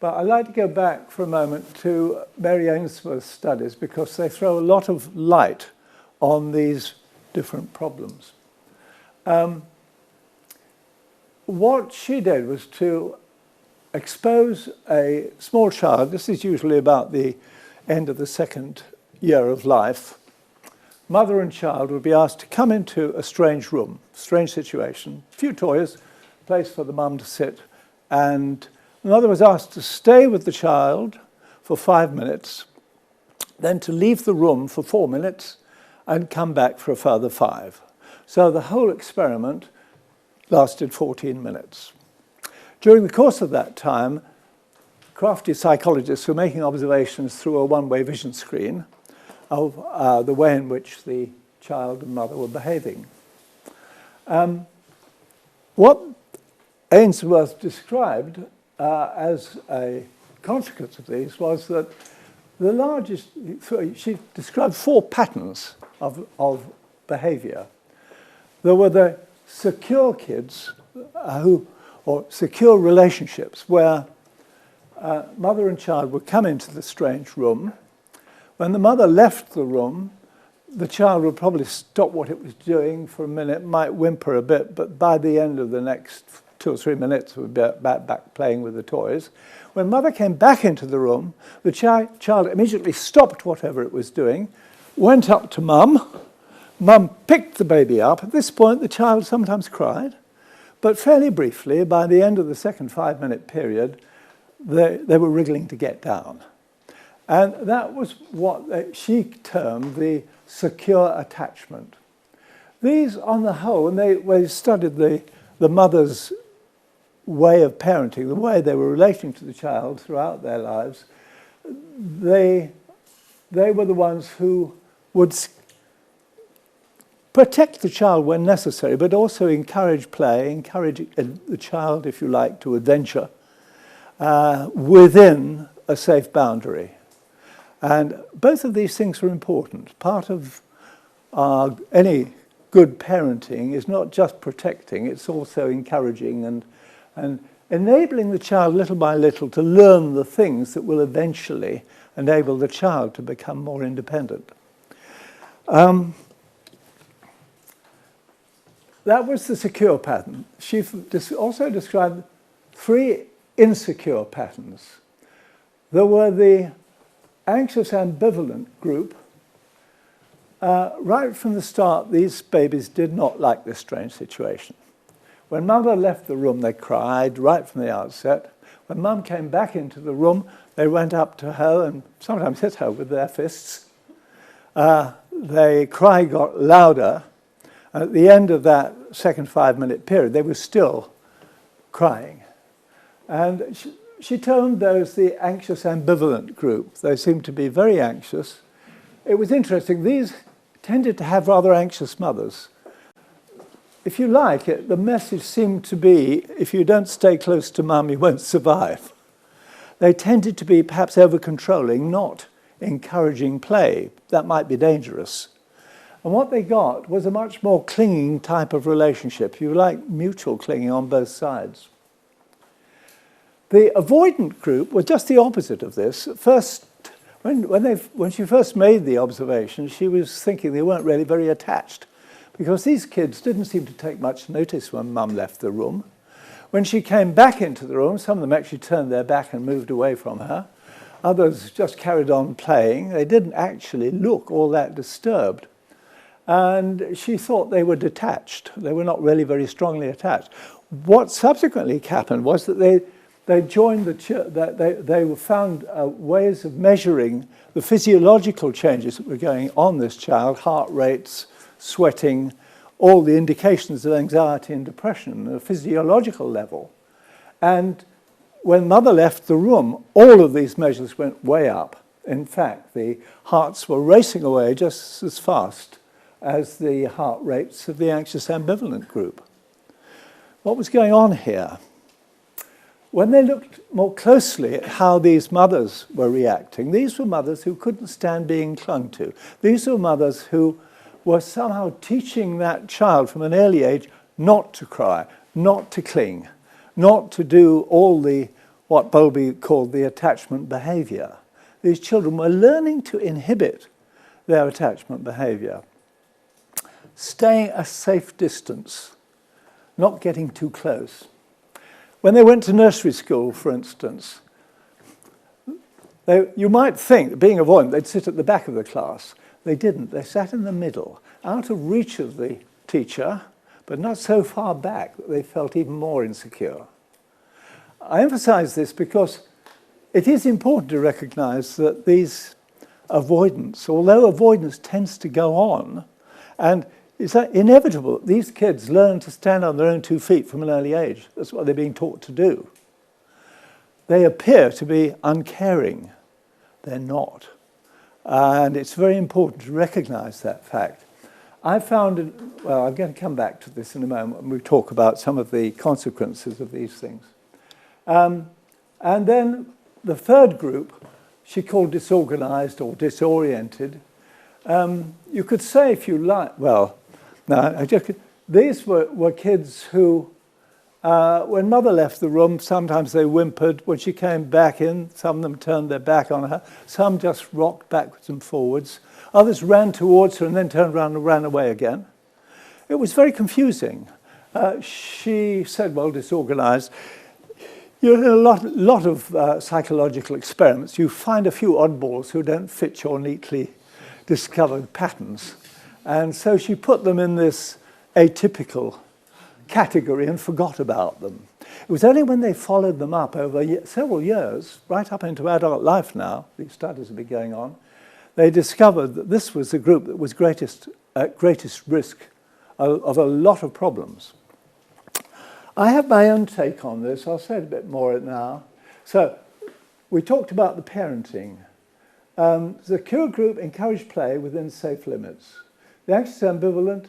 But I'd like to go back for a moment to Mary Ainsworth's studies because they throw a lot of light on these different problems. What she did was to expose a small child, this is usually about the end of the second year of life, mother and child would be asked to come into a strange room, strange situation, a few toys, place for the mum to sit, and the mother was asked to stay with the child for 5 minutes, then to leave the room for 4 minutes and come back for a further 5. So the whole experiment lasted 14 minutes. During the course of that time, crafty psychologists were making observations through a one-way vision screen of the way in which the child and mother were behaving. What Ainsworth described as a consequence of these was that the largest, she described 4 patterns of behaviour. There were the secure kids or secure relationships where mother and child would come into the strange room. When the mother left the room, the child would probably stop what it was doing for a minute, might whimper a bit, but by the end of the next 2 or 3 minutes, would be back playing with the toys. When mother came back into the room, the child immediately stopped whatever it was doing, went up to mum. Mum picked the baby up. At this point, the child sometimes cried, but fairly briefly, by the end of the second 5-minute period, they were wriggling to get down. And that was what she termed the secure attachment. These, on the whole, when they studied the mother's way of parenting, the way they were relating to the child throughout their lives, they were the ones who would protect the child when necessary, but also encourage play, encourage the child, if you like, to adventure within a safe boundary. And both of these things are important. Part of any good parenting is not just protecting, it's also encouraging and enabling the child little by little to learn the things that will eventually enable the child to become more independent. That was the secure pattern. She also described 3 insecure patterns. There were the anxious ambivalent group. Right from the start, these babies did not like this strange situation. When mother left the room, they cried right from the outset. When mum came back into the room, they went up to her and sometimes hit her with their fists. The cry got louder. At the end of that second 5-minute period, they were still crying. And she termed those the anxious ambivalent group. They seemed to be very anxious. It was interesting. These tended to have rather anxious mothers. If you like it, the message seemed to be, if you don't stay close to mum, you won't survive. They tended to be perhaps over-controlling, not encouraging play. That might be dangerous. And what they got was a much more clinging type of relationship. You like mutual clinging on both sides. The avoidant group was just the opposite of this. First, when she first made the observation, she was thinking they weren't really very attached because these kids didn't seem to take much notice when mum left the room. When she came back into the room, some of them actually turned their back and moved away from her. Others just carried on playing. They didn't actually look all that disturbed. And she thought they were detached. They were not really very strongly attached. What subsequently happened was that they joined they found ways of measuring the physiological changes that were going on in this child, heart rates, sweating, all the indications of anxiety and depression at a physiological level. And when mother left the room, all of these measures went way up. In fact, the hearts were racing away just as fast as the heart rates of the anxious ambivalent group. What was going on here? When they looked more closely at how these mothers were reacting, these were mothers who couldn't stand being clung to. These were mothers who were somehow teaching that child from an early age not to cry, not to cling, not to do all what Bowlby called the attachment behaviour. These children were learning to inhibit their attachment behaviour. Staying a safe distance, not getting too close. When they went to nursery school, for instance, you might think, that being avoidant, they'd sit at the back of the class. They didn't. They sat in the middle, out of reach of the teacher, but not so far back that they felt even more insecure. I emphasize this because it is important to recognize that these avoidance, although avoidance tends to go on, and it's inevitable that these kids learn to stand on their own 2 feet from an early age. That's what they're being taught to do. they appear to be uncaring. They're not. And it's very important to recognize that fact. I found, well, I'm going to come back to this in a moment when we talk about some of the consequences of these things. And then the third group, she called disorganized or disoriented. You could say, if you like, well, no, these were kids who, when mother left the room, sometimes they whimpered. When she came back in, some of them turned their back on her. Some just rocked backwards and forwards. Others ran towards her and then turned around and ran away again. It was very confusing. She said, well, disorganized. You know, a lot of psychological experiments, you find a few oddballs who don't fit your neatly discovered patterns. And so she put them in this atypical category and forgot about them. It was only when they followed them up over several years, right up into adult life now, these studies have been going on, they discovered that this was the group that was at greatest risk of a lot of problems. I have my own take on this. I'll say a bit more now. So we talked about the parenting. The cure group encouraged play within safe limits. The anxious ambivalent,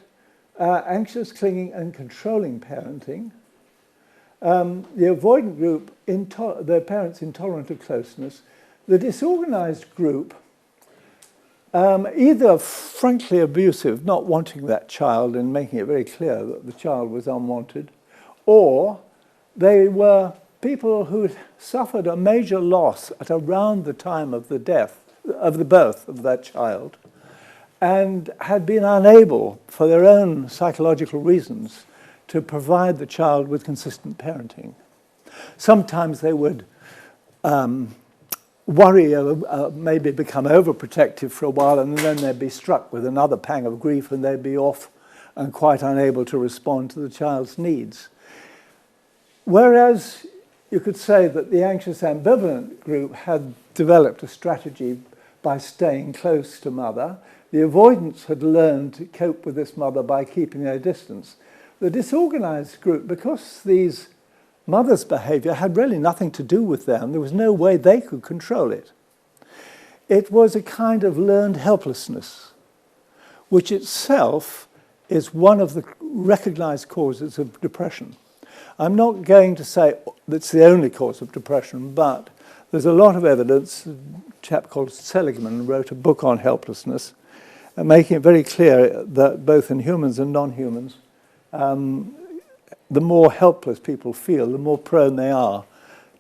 anxious, clinging, and controlling parenting. The avoidant group, their parents intolerant of closeness. The disorganized group, either frankly abusive, not wanting that child and making it very clear that the child was unwanted, or they were people who suffered a major loss at around the time of the birth of that child, and had been unable, for their own psychological reasons, to provide the child with consistent parenting. Sometimes they would worry, maybe become overprotective for a while, and then they'd be struck with another pang of grief, and they'd be off and quite unable to respond to the child's needs. Whereas you could say that the anxious ambivalent group had developed a strategy by staying close to mother. The avoidants had learned to cope with this mother by keeping their distance. The disorganized group, because these mothers' behavior had really nothing to do with them, there was no way they could control it. It was a kind of learned helplessness, which itself is one of the recognized causes of depression. I'm not going to say that's the only cause of depression, but there's a lot of evidence. A chap called Seligman wrote a book on helplessness, making it very clear that both in humans and non-humans, the more helpless people feel, the more prone they are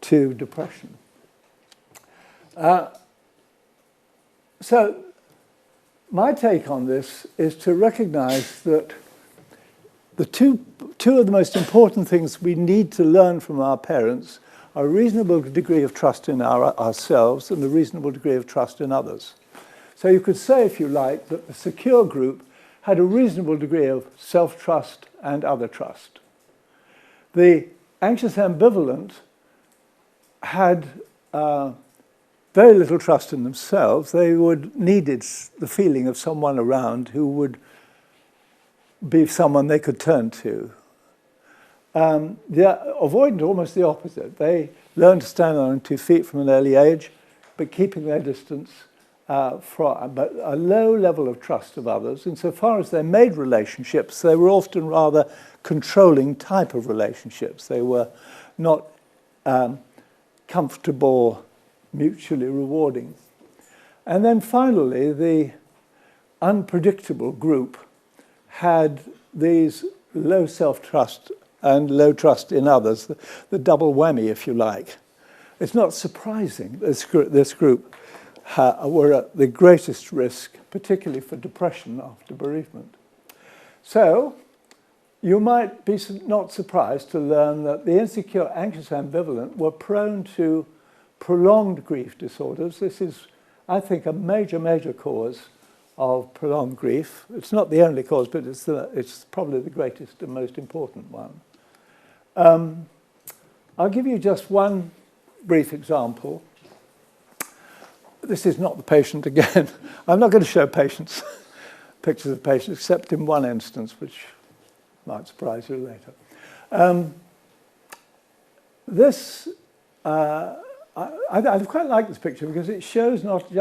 to depression. So my take on this is to recognize that the two of the most important things we need to learn from our parents are a reasonable degree of trust in ourselves and a reasonable degree of trust in others. So you could say, if you like, that the secure group had a reasonable degree of self-trust and other trust. The anxious ambivalent had very little trust in themselves. They needed the feeling of someone around who would be someone they could turn to. The avoidant, almost the opposite. They learn to stand on 2 feet from an early age, but keeping their distance, but a low level of trust of others. Insofar as they made relationships, they were often rather controlling type of relationships. They were not comfortable, mutually rewarding. And then finally, the unpredictable group had these low self-trust and low trust in others, the double whammy, if you like. It's not surprising this group were at the greatest risk, particularly for depression after bereavement. So you might be not surprised to learn that the insecure, anxious, ambivalent were prone to prolonged grief disorders. This is, I think, a major, major cause of prolonged grief. It's not the only cause, but it's probably the greatest and most important one. I'll give you just one brief example. This is not the patient again. I'm not going to show patients, pictures of patients, except in one instance, which might surprise you later. This I quite like this picture because it shows not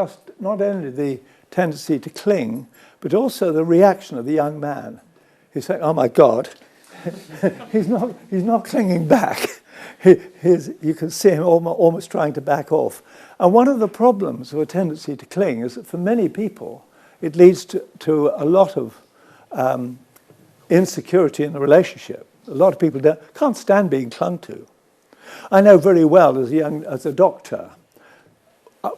only the tendency to cling, but also the reaction of the young man. He's saying, "Oh my God," he's not clinging back. You can see him almost trying to back off. And one of the problems of a tendency to cling is that for many people, it leads to a lot of insecurity in the relationship. A lot of people can't stand being clung to. I know very well as a doctor,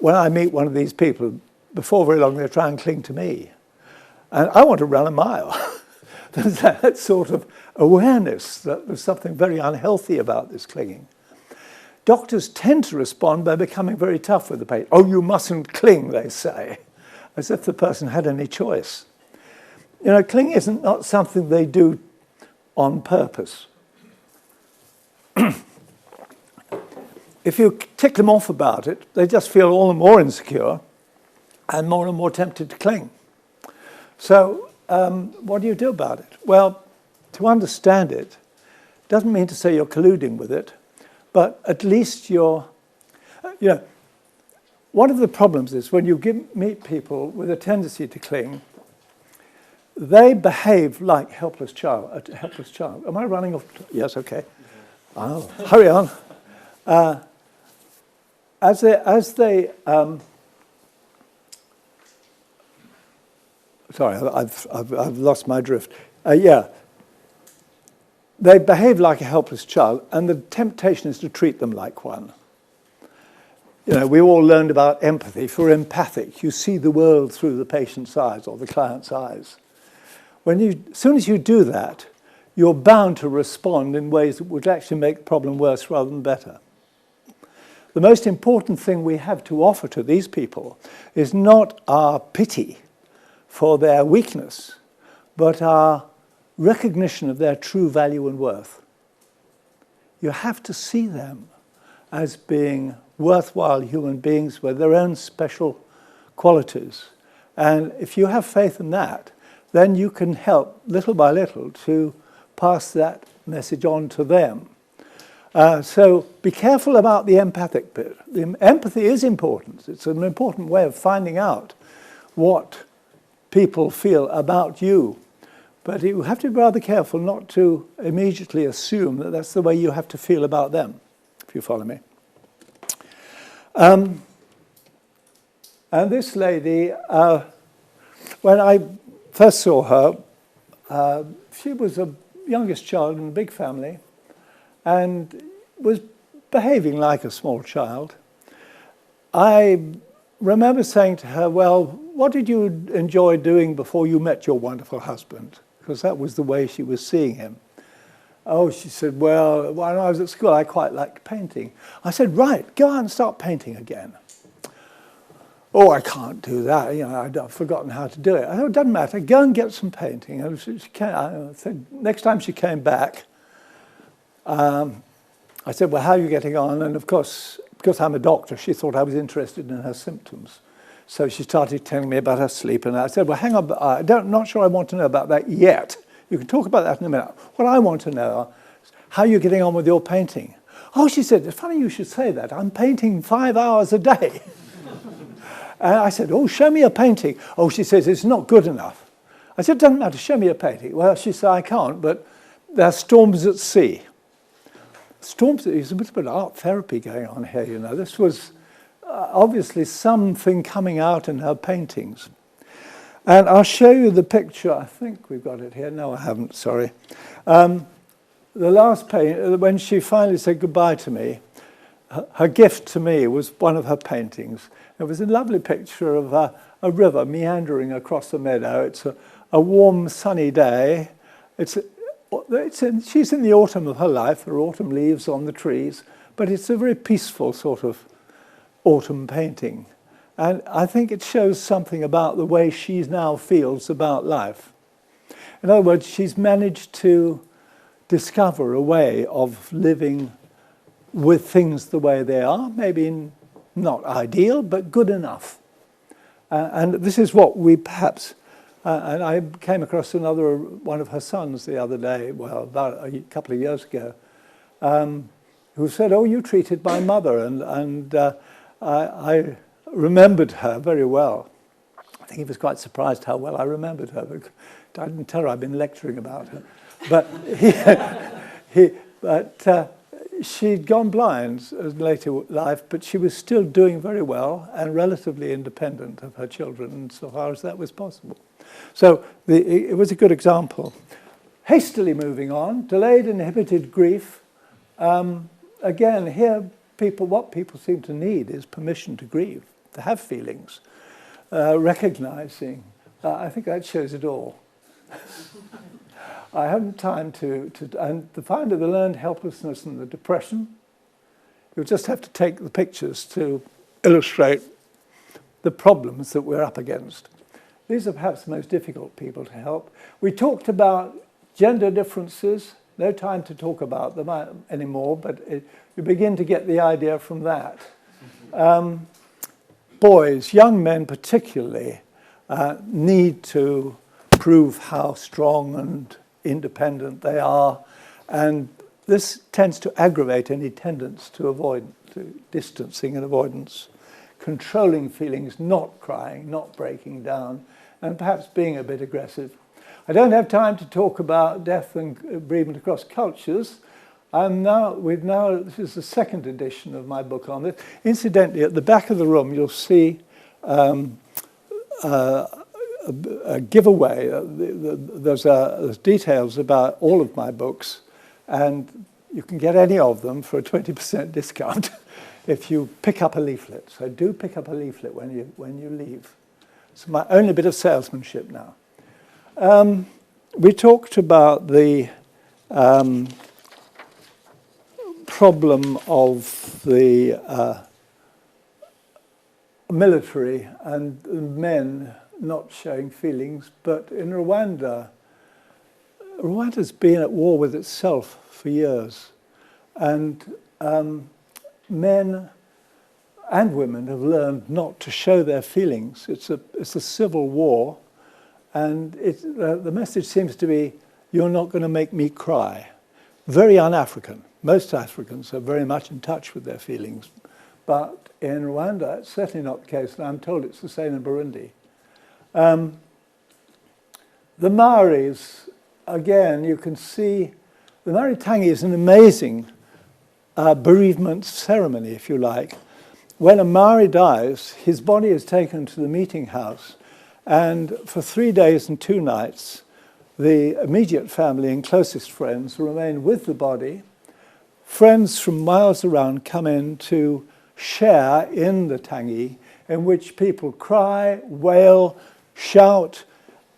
when I meet one of these people, before very long they try and cling to me. And I want to run a mile. There's that sort of awareness that there's something very unhealthy about this clinging. Doctors tend to respond by becoming very tough with the patient. "Oh, you mustn't cling," they say, as if the person had any choice. You know, clinging isn't not something they do on purpose. If you tick them off about it, they just feel all the more insecure and more tempted to cling. So what do you do about it? Well, to understand it doesn't mean to say you're colluding with it, but at least you're, one of the problems is when you meet people with a tendency to cling, they behave like a helpless child. Am I running off? Yes, okay. Oh, hurry on. As they sorry, I've lost my drift. They behave like a helpless child, and the temptation is to treat them like one. You know, we all learned about empathy. If you're empathic, you see the world through the patient's eyes or the client's eyes. As soon as you do that, you're bound to respond in ways that would actually make the problem worse rather than better. The most important thing we have to offer to these people is not our pity for their weakness, but our recognition of their true value and worth. You have to see them as being worthwhile human beings with their own special qualities. And if you have faith in that, then you can help little by little to pass that message on to them. So be careful about the empathic bit. The empathy is important. It's an important way of finding out what people feel about you. But you have to be rather careful not to immediately assume that that's the way you have to feel about them, if you follow me. And this lady, when I first saw her, she was the youngest child in a big family and was behaving like a small child. I remember saying to her, "Well, what did you enjoy doing before you met your wonderful husband?" Because that was the way she was seeing him. Oh, she said, "Well, when I was at school, I quite liked painting." I said, "Right, go out and start painting again." "Oh, I can't do that. You know, I've forgotten how to do it." I said, "It doesn't matter. Go and get some painting." And I said, next time she came back, I said, "Well, how are you getting on?" And of course, because I'm a doctor, she thought I was interested in her symptoms. So she started telling me about her sleep. And I said, "Well, hang on, I'm not sure I want to know about that yet. You can talk about that in a minute. What I want to know is how you're getting on with your painting." "Oh," she said, "it's funny you should say that. I'm painting 5 hours a day." And I said, "Oh, show me a painting." "Oh," she says, "it's not good enough." I said, "It doesn't matter, show me a painting." "Well," she said, "I can't, but there are storms at sea." Storms, there's a bit of art therapy going on here, you know. This was obviously something coming out in her paintings. And I'll show you the picture. I think we've got it here. No, I haven't, sorry. The last painting, when she finally said goodbye to me, her gift to me was one of her paintings. It was a lovely picture of a river meandering across the meadow. It's a warm, sunny day. She's in the autumn of her life. There are autumn leaves on the trees, but it's a very peaceful sort of autumn painting. And I think it shows something about the way she now feels about life. In other words, she's managed to discover a way of living with things the way they are, maybe not ideal, but good enough. And this is what we perhaps... and I came across one of her sons the other day, well, about a couple of years ago. who said, "Oh, you treated my mother," and I remembered her very well. I think he was quite surprised how well I remembered her. I didn't tell her I'd been lecturing about her. But she'd gone blind in later life, but she was still doing very well and relatively independent of her children, insofar as that was possible. So it was a good example. Hastily moving on, delayed inhibited grief. Again, here, what people seem to need is permission to grieve, to have feelings, recognizing. I think that shows it all. I haven't time to find the learned helplessness and the depression. You'll just have to take the pictures to illustrate the problems that we're up against. These are perhaps the most difficult people to help. We talked about gender differences. No time to talk about them anymore, but you begin to get the idea from that. Boys, young men particularly, need to prove how strong and independent they are, and this tends to aggravate any tendency to distancing and avoidance, controlling feelings, not crying, not breaking down, and perhaps being a bit aggressive. I don't have time to talk about death and bereavement across cultures. This is the second edition of my book on this. Incidentally, at the back of the room, you'll see a giveaway. There's details about all of my books, and you can get any of them for a 20% discount if you pick up a leaflet. So do pick up a leaflet when you leave. It's my only bit of salesmanship now. We talked about the problem of the military and men not showing feelings, but in Rwanda's been at war with itself for years, and men and women have learned not to show their feelings. It's a civil war, and the message seems to be, "You're not going to make me cry." Very un-African. Most Africans are very much in touch with their feelings, but in Rwanda, it's certainly not the case, and I'm told it's the same in Burundi. The Maoris, again, you can see, the Maritangi is an amazing bereavement ceremony, if you like. When a Maori dies, his body is taken to the meeting house, and for 3 days and 2 nights, the immediate family and closest friends remain with the body. Friends from miles around come in to share in the tangi, in which people cry, wail, shout.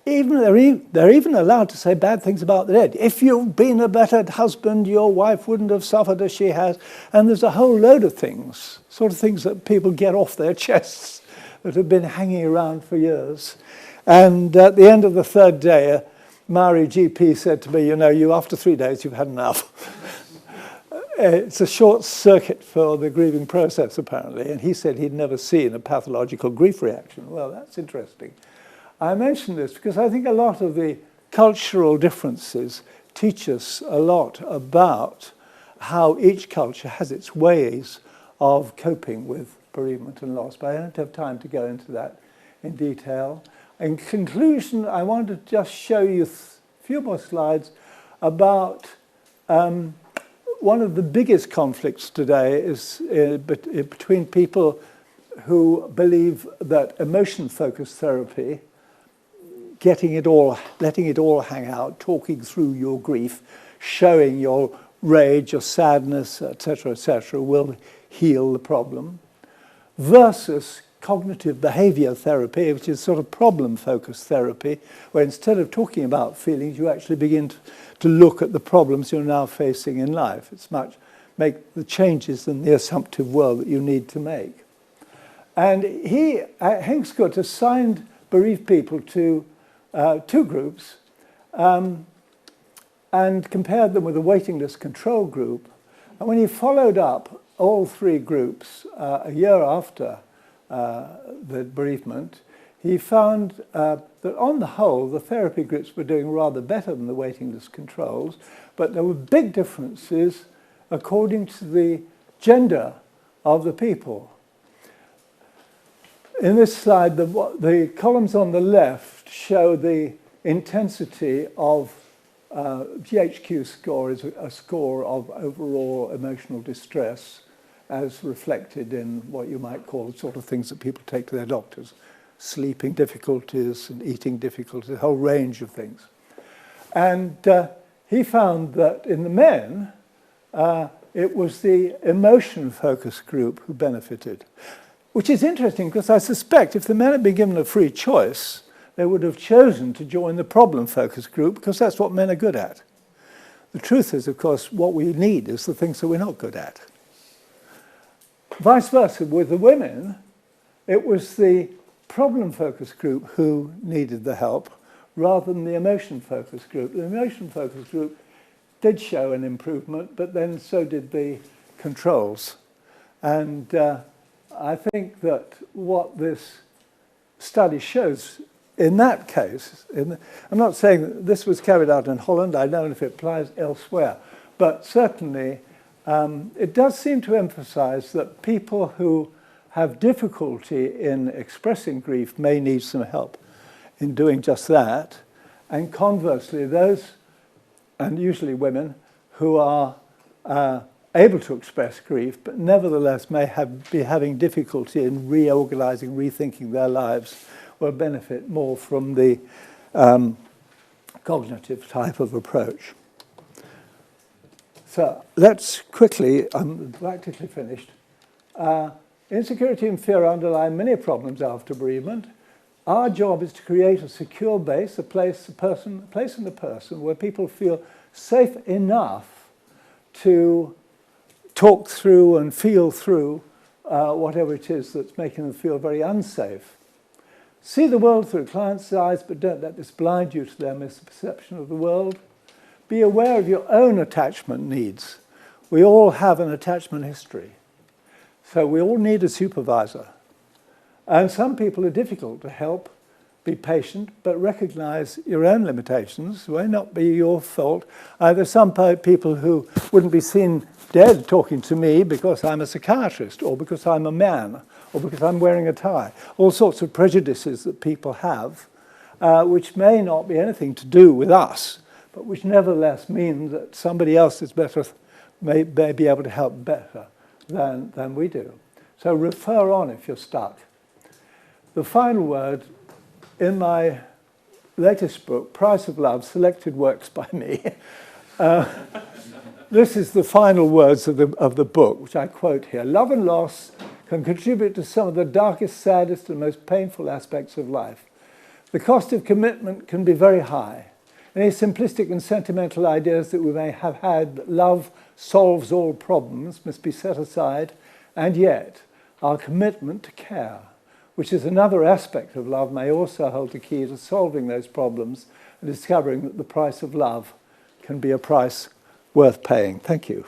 They're even allowed to say bad things about the dead. If you've been a better husband, your wife wouldn't have suffered as she has. And there's a whole load of things, sort of things that people get off their chests that have been hanging around for years. And at the end of the 3rd day, a Maori GP said to me, after 3 days, you've had enough. It's a short circuit for the grieving process, apparently. And he said he'd never seen a pathological grief reaction. Well, that's interesting. I mention this because I think a lot of the cultural differences teach us a lot about how each culture has its ways of coping with bereavement and loss. But I don't have time to go into that in detail. In conclusion, I want to just show you a few more slides about one of the biggest conflicts today is between people who believe that emotion-focused therapy, letting it all hang out, talking through your grief, showing your rage, your sadness, etc., will heal the problem, versus cognitive behaviour therapy, which is sort of problem-focused therapy, where instead of talking about feelings, you actually begin to look at the problems you're now facing in life. It's make the changes in the assumptive world that you need to make. And Hengscourt assigned bereaved people to 2 groups and compared them with a waiting list control group. And when he followed up all 3 groups a year after the bereavement, he found that on the whole, the therapy groups were doing rather better than the waiting list controls, but there were big differences according to the gender of the people. In this slide, the columns on the left show the intensity of GHQ score is a score of overall emotional distress as reflected in what you might call the sort of things that people take to their doctors. Sleeping difficulties and eating difficulties, a whole range of things. And he found that in the men, it was the emotion focus group who benefited. Which is interesting because I suspect if the men had been given a free choice, they would have chosen to join the problem focus group because that's what men are good at. The truth is, of course, what we need is the things that we're not good at. Vice versa, with the women, it was the problem focus group who needed the help rather than the emotion focus group. The emotion focus group did show an improvement, but then so did the controls. And I think that what this study shows in that case, I'm not saying that this was carried out in Holland, I don't know if it applies elsewhere, but certainly it does seem to emphasize that people who have difficulty in expressing grief may need some help in doing just that, and conversely those, and usually women, who are able to express grief, but nevertheless may be having difficulty in reorganizing, rethinking their lives, will benefit more from the cognitive type of approach. So let's quickly, I'm practically finished. Insecurity and fear underlie many problems after bereavement. Our job is to create a secure base, a place in the person where people feel safe enough to talk through and feel through whatever it is that's making them feel very unsafe. See the world through clients' eyes, but don't let this blind you to their misperception of the world. Be aware of your own attachment needs. We all have an attachment history. So we all need a supervisor. And some people are difficult to help. Be patient, but recognize your own limitations. It may not be your fault. There's some people who wouldn't be seen dead talking to me because I'm a psychiatrist, or because I'm a man, or because I'm wearing a tie. All sorts of prejudices that people have, which may not be anything to do with us, but which nevertheless mean that somebody else is better, may be able to help better than we do. So refer on if you're stuck. The final word, in my latest book, Price of Love, Selected Works by Me, this is the final words of the book, which I quote here. Love and loss can contribute to some of the darkest, saddest, and most painful aspects of life. The cost of commitment can be very high. Any simplistic and sentimental ideas that we may have had that love solves all problems must be set aside, and yet our commitment to care, which is another aspect of love, may also hold the key to solving those problems and discovering that the price of love can be a price worth paying. Thank you.